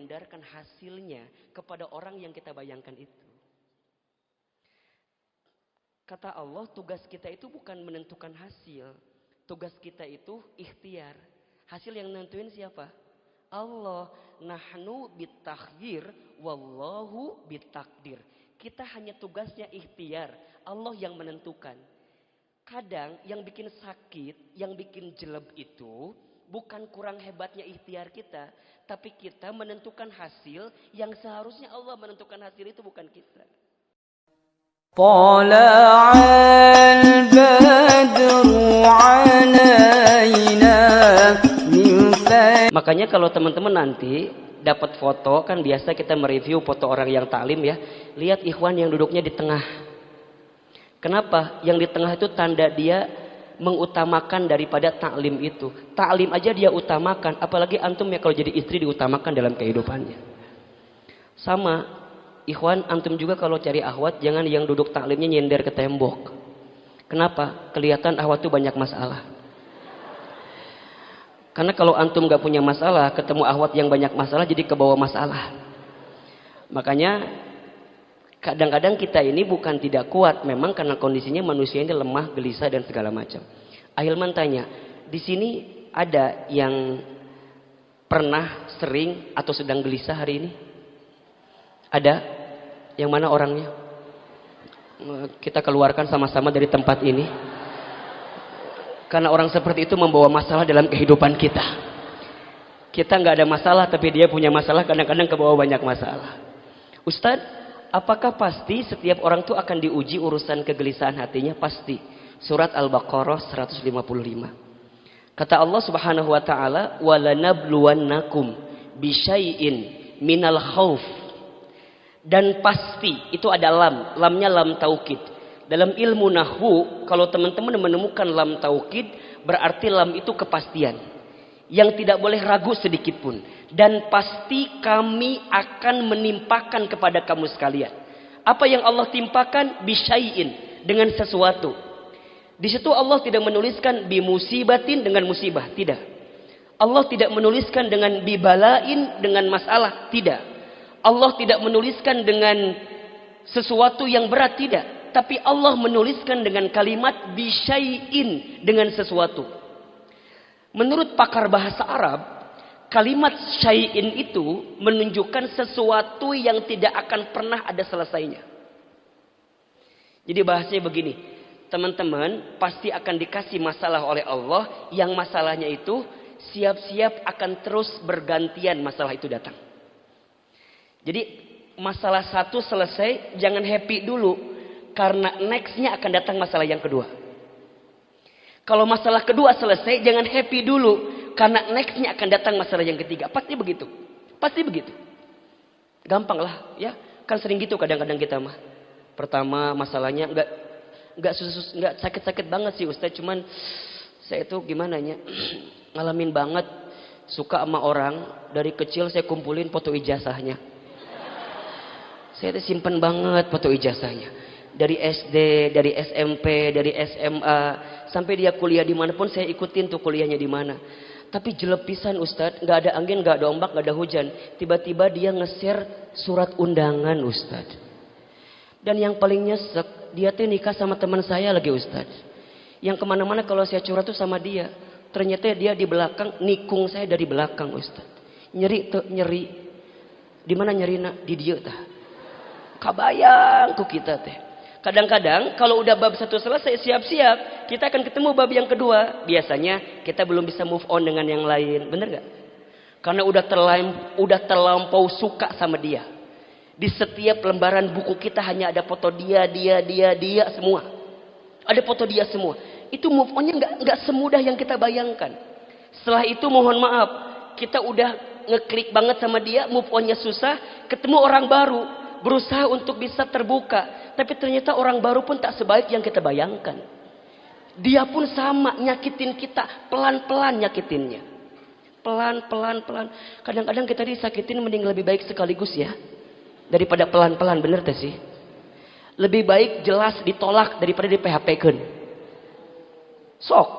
menyandarkan hasilnya kepada orang yang kita bayangkan itu. Kata Allah, tugas kita itu bukan menentukan hasil. Tugas kita itu ikhtiar. Hasil yang nentuin siapa? Allah. Nahnu bitakdir, wallahu bitakdir. Kita hanya tugasnya ikhtiar. Allah yang menentukan. Kadang yang bikin sakit, yang bikin jelek itu bukan kurang hebatnya ikhtiar kita, tapi kita menentukan hasil yang seharusnya Allah menentukan hasil itu, bukan kita. طلع البدر علينا من Makanya kalau teman-teman nanti dapat foto, kan biasa kita mereview foto orang yang taklim ya. Lihat ikhwan yang duduknya di tengah. Kenapa? Yang di tengah itu tanda dia mengutamakan daripada taklim itu. Taklim aja dia utamakan, apalagi antum ya kalau jadi istri diutamakan dalam kehidupannya. Sama. Ikhwan, antum juga kalau cari ahwat jangan yang duduk taklimnya nyender ke tembok. Kenapa? Kelihatan ahwat itu banyak masalah. Karena kalau antum gak punya masalah, ketemu ahwat yang banyak masalah jadi kebawa masalah. Makanya kadang-kadang kita ini bukan tidak kuat, memang karena kondisinya manusia ini lemah, gelisah dan segala macam. Ahilman tanya, di sini ada yang pernah, sering atau sedang gelisah hari ini? Ada? Yang mana orangnya? Kita keluarkan sama-sama dari tempat ini. Karena orang seperti itu membawa masalah dalam kehidupan kita. Kita nggak ada masalah, tapi dia punya masalah, kadang-kadang kebawa banyak masalah. Ustadz, apakah pasti setiap orang itu akan diuji urusan kegelisahan hatinya? Pasti. Surat Al-Baqarah 155. Kata Allah Subhanahu wa taala, "Walanabluwannakum bisyai'in minal khauf." Dan pasti, itu ada lam, lamnya lam taukid. Dalam ilmu nahwu, kalau teman-teman menemukan lam taukid, berarti lam itu kepastian. Yang tidak boleh ragu sedikit pun. Dan pasti kami akan menimpakan kepada kamu sekalian. Apa yang Allah timpakan? Bisyai'in, dengan sesuatu. Di situ Allah tidak menuliskan bimusibatin dengan musibah, tidak. Allah tidak menuliskan dengan bibalain dengan masalah, tidak. Allah tidak menuliskan dengan sesuatu yang berat, tidak. Tapi Allah menuliskan dengan kalimat bisyai'in, dengan sesuatu. Menurut pakar bahasa Arab, kalimat syai'in itu menunjukkan sesuatu yang tidak akan pernah ada selesainya. Jadi bahasanya begini, teman-teman pasti akan dikasih masalah oleh Allah, yang masalahnya itu siap-siap akan terus bergantian masalah itu datang. Jadi masalah satu selesai, jangan happy dulu. Karena nextnya akan datang masalah yang kedua. Kalau masalah kedua selesai, jangan happy dulu. Karena nextnya akan datang masalah yang ketiga. Pasti begitu. Pasti begitu. Gampang lah ya. Kan sering gitu kadang-kadang kita mah. Pertama masalahnya nggak sakit-sakit banget sih Ustaz. Cuman saya itu gimana ya. Ngalamin banget. Suka sama orang. Dari kecil saya kumpulin foto ijazahnya. Saya simpen banget foto ijazahnya. Dari SD, dari SMP, dari SMA. Sampai dia kuliah dimanapun saya ikutin tuh kuliahnya di mana. Tapi jelek pisan Ustadz. Gak ada angin, gak ada ombak, gak ada hujan. Tiba-tiba dia nge-share surat undangan Ustadz. Dan yang paling nyesek, dia tuh nikah sama teman saya lagi Ustadz. Yang kemana-mana kalau saya curhat tuh sama dia. Ternyata dia di belakang, nikung saya dari belakang Ustadz. Nyeri tuh, nyeri. Di mana nyeri nak? Di dia tah. Kabayang ku kita teh. Kadang-kadang kalau udah bab satu selesai, siap-siap kita akan ketemu bab yang kedua. Biasanya kita belum bisa move on dengan yang lain, bener gak? Karena udah terlampau suka sama dia. Di setiap lembaran buku kita hanya ada foto dia semua. Ada foto dia semua. Itu move onnya nggak semudah yang kita bayangkan. Setelah itu mohon maaf, kita udah ngeklik banget sama dia, move onnya susah, ketemu orang baru. Berusaha untuk bisa terbuka. Tapi ternyata orang baru pun tak sebaik yang kita bayangkan. Dia pun sama nyakitin kita. Pelan-pelan nyakitinnya. Pelan-pelan. Kadang-kadang kita disakitin mending lebih baik sekaligus ya. Daripada pelan-pelan, bener teh sih. Lebih baik jelas ditolak daripada di PHP-kan. Sok.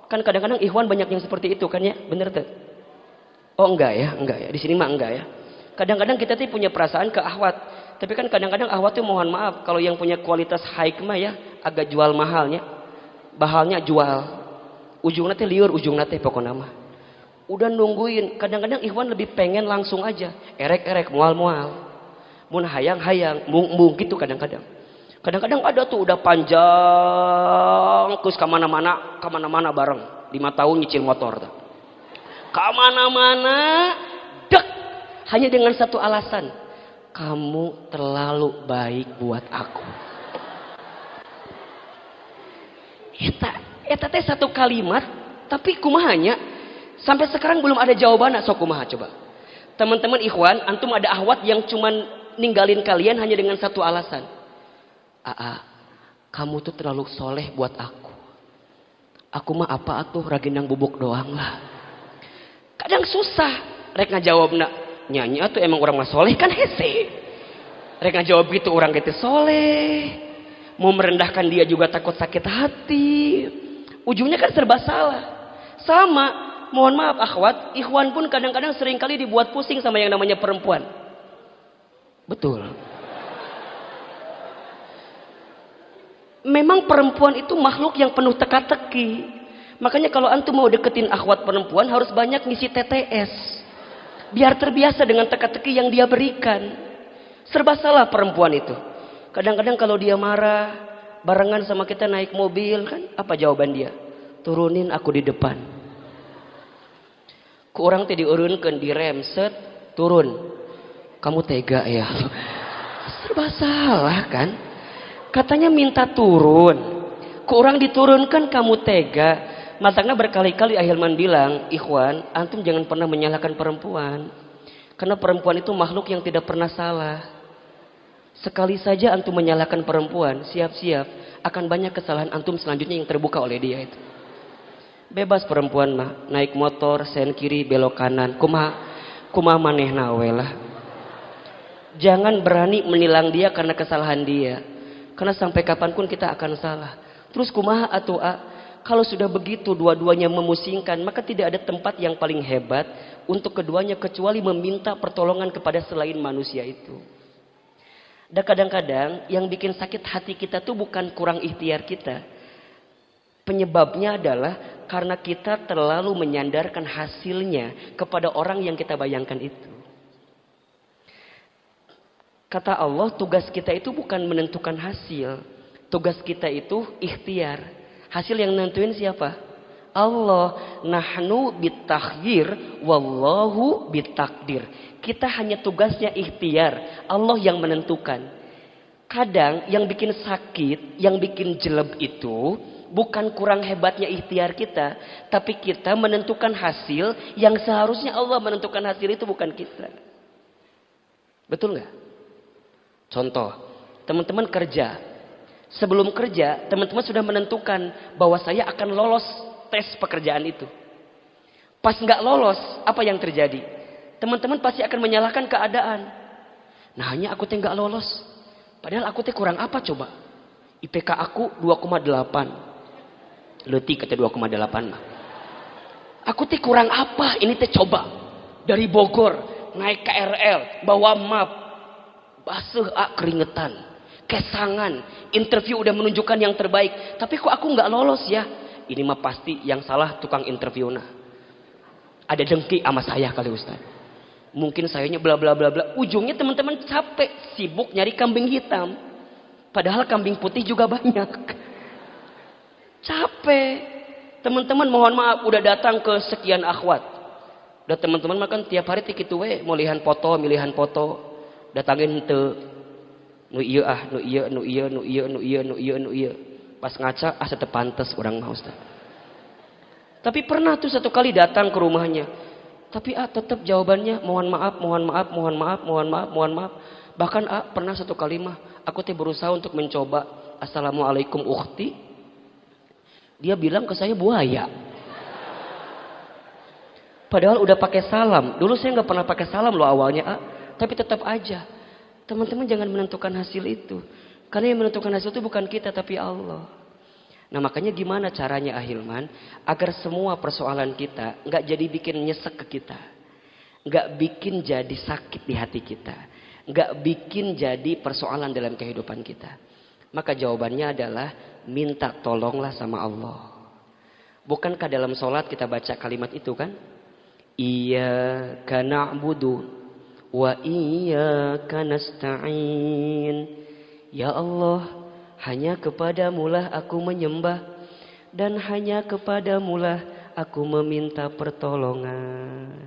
Kan kadang-kadang ikhwan banyak yang seperti itu kan ya. Bener teh. Oh enggak ya. Di sini mah enggak ya. Kadang-kadang kita tuh punya perasaan ke akhwat. Tapi kan kadang-kadang akhwat tuh mohon maaf. Kalau yang punya kualitas hikmah ya. Agak jual mahalnya. Bahalnya jual. Ujungnya teh liur, ujungnya teh pokoknya mah. Udah nungguin. Kadang-kadang ikhwan lebih pengen langsung aja. Erek-erek, mual-mual. Mun hayang-hayang. Mung-mung gitu kadang-kadang. Kadang-kadang ada tuh udah panjang. Terus kemana-mana bareng. 5 tahun nyicil motor tuh. Kemana-mana. Dek. Hanya dengan satu alasan. Kamu terlalu baik buat aku. Eta teh satu kalimat. Tapi kumahanya. Sampai sekarang belum ada jawaban. So kumaha coba. Teman-teman ikhwan. Antum ada ahwat yang cuman ninggalin kalian hanya dengan satu alasan. Kamu tuh terlalu soleh buat aku. Aku mah apa atuh raginang bubuk doang lah. Kadang susah. Rek ngajawab nak. Nyanyi atuh emang orang mah soleh kan hese. Rek ngajawab gitu orang gitu soleh. Mau merendahkan dia juga takut sakit hati. Ujungnya kan serba salah. Sama. Mohon maaf akhwat. Ikhwan pun kadang-kadang seringkali dibuat pusing sama yang namanya perempuan. Betul. Memang perempuan itu makhluk yang penuh teka-teki. Makanya kalau antum mau deketin akhwat perempuan harus banyak ngisi TTS. Biar terbiasa dengan teka-teki yang dia berikan. Serba salah perempuan itu. Kadang-kadang kalau dia marah, barengan sama kita naik mobil kan, apa jawaban dia? Turunin aku di depan. Ku orang teh diurunkeun di rem, set, turun. Kamu tega ya. Serba salah kan? Katanya minta turun. Ku orang diturunkan kamu tega. Matangnya berkali-kali Ahilman bilang, ikhwan, antum jangan pernah menyalahkan perempuan. Karena perempuan itu makhluk yang tidak pernah salah. Sekali saja antum menyalahkan perempuan, siap-siap akan banyak kesalahan antum selanjutnya yang terbuka oleh dia itu. Bebas perempuan mah, naik motor, sen kiri, belok kanan, kumaha manehna we lah. Jangan berani menilang dia karena kesalahan dia. Karena sampai kapanpun kita akan salah. Terus kumaha atuh kalau sudah begitu dua-duanya memusingkan, maka tidak ada tempat yang paling hebat untuk keduanya kecuali meminta pertolongan kepada selain manusia itu. Dan kadang-kadang yang bikin sakit hati kita tuh bukan kurang ikhtiar kita. Penyebabnya adalah karena kita terlalu menyandarkan hasilnya kepada orang yang kita bayangkan itu. Kata Allah, tugas kita itu bukan menentukan hasil. Tugas kita itu ikhtiar. Hasil yang nentuin siapa? Allah. Nahnu bitakdir, wallahu bitakdir. Kita hanya tugasnya ikhtiar. Allah yang menentukan. Kadang yang bikin sakit, yang bikin jelek itu bukan kurang hebatnya ikhtiar kita, tapi kita menentukan hasil yang seharusnya Allah menentukan hasil itu bukan kita. Betul nggak? Contoh, teman-teman kerja. Sebelum kerja, teman-teman sudah menentukan bahwa saya akan lolos tes pekerjaan itu. Pas nggak lolos, apa yang terjadi? Teman-teman pasti akan menyalahkan keadaan. Nah, hanya aku nggak lolos. Padahal aku kurang apa coba? IPK aku 2,8. Letih kata 2,8 mah. Aku kurang apa? Ini coba. Dari Bogor, naik KRL, bawa map. Basuh keringetan. Kesangan, interview udah menunjukkan yang terbaik, tapi kok aku nggak lolos ya? Ini mah pasti yang salah tukang interview nah. Ada dengki sama saya kali Ustaz. Mungkin sayanya bla bla bla bla. Ujungnya teman-teman capek, sibuk nyari kambing hitam. Padahal kambing putih juga banyak. Capek. Teman-teman mohon maaf udah datang ke sekian akhwat. Udah teman-teman makan tiap hari tikitu we, milihan foto. Datangin teu nu iya. Pas ngaca asa teu pantes urang mah Ustaz. Tapi pernah tuh satu kali datang ke rumahnya. Tapi tetap jawabannya mohon maaf. Bahkan pernah satu kali mah aku berusaha untuk mencoba assalamualaikum ukhti. Dia bilang ke saya buaya. Padahal udah pakai salam. Dulu saya nggak pernah pakai salam loh awalnya tapi tetap aja. Teman-teman jangan menentukan hasil itu. Karena yang menentukan hasil itu bukan kita tapi Allah. Nah makanya gimana caranya Ahilman. Agar semua persoalan kita nggak jadi bikin nyesek ke kita. nggak bikin jadi sakit di hati kita, nggak bikin jadi persoalan dalam kehidupan kita, maka jawabannya adalah minta tolonglah sama Allah. Bukankah dalam sholat kita baca kalimat itu kan? Iyyaka na'budu wa iyyaka nasta'in. Ya Allah, hanya kepadamulah aku menyembah dan hanya kepadamulah aku meminta pertolongan.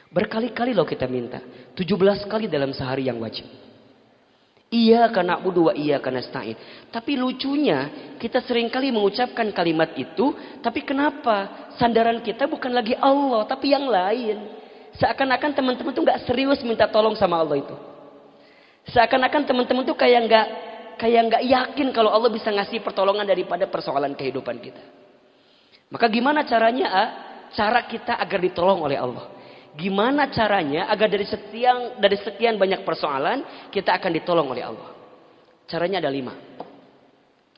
Berkali-kali loh kita minta. 17 kali dalam sehari yang wajib. Iyyaka na'budu wa iyyaka nasta'in. Tapi lucunya kita seringkali mengucapkan kalimat itu, tapi kenapa sandaran kita bukan lagi Allah tapi yang lain. Seakan-akan teman-teman tuh nggak serius minta tolong sama Allah itu. Seakan-akan teman-teman tuh kayak nggak yakin kalau Allah bisa ngasih pertolongan daripada persoalan kehidupan kita. Maka gimana caranya? Cara kita agar ditolong oleh Allah. Gimana caranya agar dari sekian banyak persoalan kita akan ditolong oleh Allah? Caranya ada 5.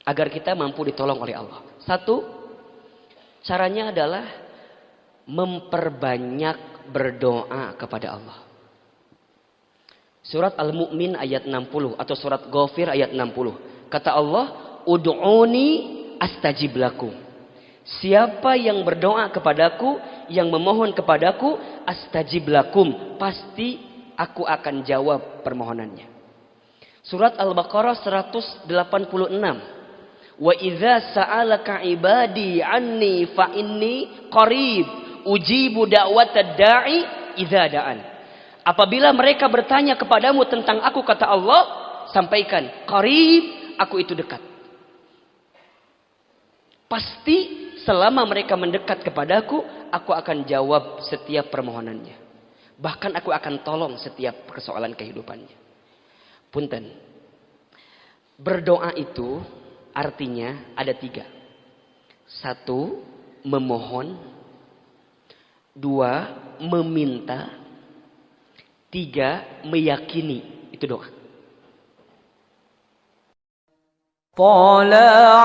Agar kita mampu ditolong oleh Allah. 1, caranya adalah memperbanyak berdoa kepada Allah. Surat Al-Mu'min ayat 60 atau surat Ghafir ayat 60. Kata Allah, "Ud'uni astajib lakum." Siapa yang berdoa kepadaku, yang memohon kepadaku, astajib lakum, pasti aku akan jawab permohonannya. Surat Al-Baqarah 186. Wa idza sa'alaka ibadi anni fa inni qarib ujibu da'watad da'i idza da'an. Apabila mereka bertanya kepadamu tentang aku, kata Allah, sampaikan, qarib, aku itu dekat. Pasti selama mereka mendekat kepadaku, aku akan jawab setiap permohonannya. Bahkan aku akan tolong setiap persoalan kehidupannya. Punten. Berdoa itu artinya ada 3. 1, memohon. 2, meminta. 3, meyakini. Itu doa. طلع